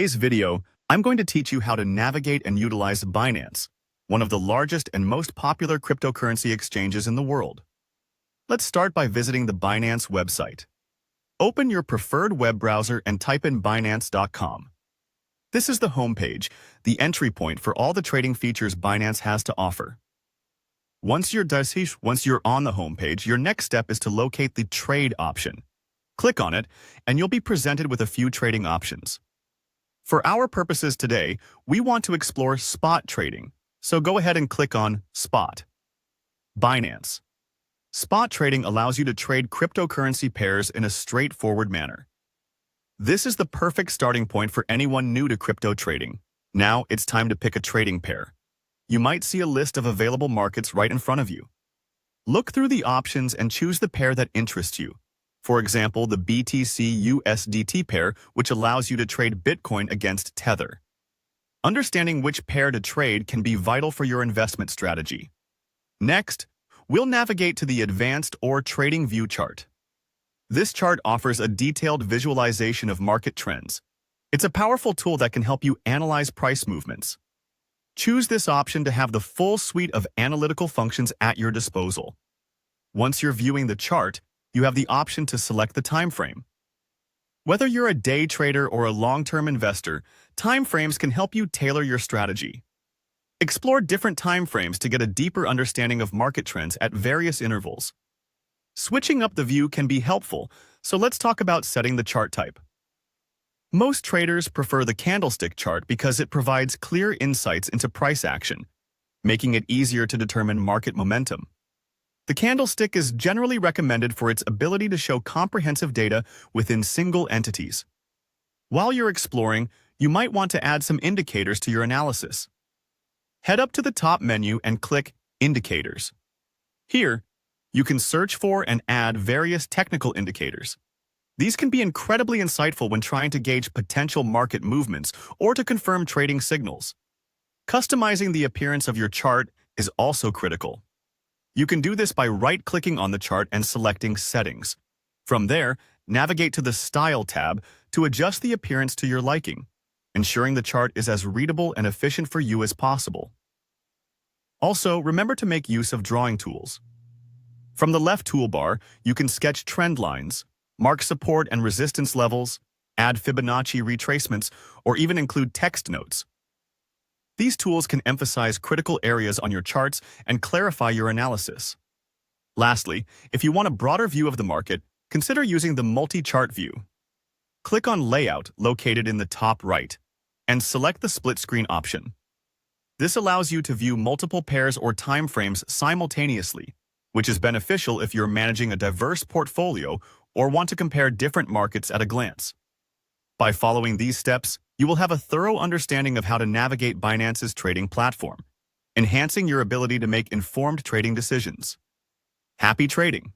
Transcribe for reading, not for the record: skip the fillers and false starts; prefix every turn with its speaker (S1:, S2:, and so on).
S1: today's video, I'm going to teach you how to navigate and utilize Binance, one of the largest and most popular cryptocurrency exchanges in the world. Let's start by visiting the Binance website. Open your preferred web browser and type in Binance.com. This is the homepage, the entry point for all the trading features Binance has to offer. Once you're on the homepage, your next step is to locate the Trade option. Click on it, and you'll be presented with a few trading options. For our purposes today, we want to explore spot trading, so go ahead and click on Spot. Binance. Spot trading allows you to trade cryptocurrency pairs in a straightforward manner. This is the perfect starting point for anyone new to crypto trading. Now it's time to pick a trading pair. You might see a list of available markets right in front of you. Look through the options and choose the pair that interests you. For example, the BTC-USDT pair, which allows you to trade Bitcoin against Tether. Understanding which pair to trade can be vital for your investment strategy. Next, we'll navigate to the Advanced or Trading View chart. This chart offers a detailed visualization of market trends. It's a powerful tool that can help you analyze price movements. Choose this option to have the full suite of analytical functions at your disposal. Once you're viewing the chart, you have the option to select the time frame. Whether you're a day trader or a long-term investor, time frames can help you tailor your strategy. Explore different time frames to get a deeper understanding of market trends at various intervals. Switching up the view can be helpful, so let's talk about setting the chart type. Most traders prefer the candlestick chart because it provides clear insights into price action, making it easier to determine market momentum. The candlestick is generally recommended for its ability to show comprehensive data within single entities. While you're exploring, you might want to add some indicators to your analysis. Head up to the top menu and click Indicators. Here, you can search for and add various technical indicators. These can be incredibly insightful when trying to gauge potential market movements or to confirm trading signals. Customizing the appearance of your chart is also critical. You can do this by right-clicking on the chart and selecting Settings. From there, navigate to the Style tab to adjust the appearance to your liking, ensuring the chart is as readable and efficient for you as possible. Also, remember to make use of drawing tools. From the left toolbar, you can sketch trend lines, mark support and resistance levels, add Fibonacci retracements, or even include text notes. These tools can emphasize critical areas on your charts and clarify your analysis. Lastly, if you want a broader view of the market, consider using the multi-chart view. Click on Layout located in the top right, and select the split screen option. This allows you to view multiple pairs or time frames simultaneously, which is beneficial if you're managing a diverse portfolio or want to compare different markets at a glance. By following these steps, you will have a thorough understanding of how to navigate Binance's trading platform, enhancing your ability to make informed trading decisions. Happy trading!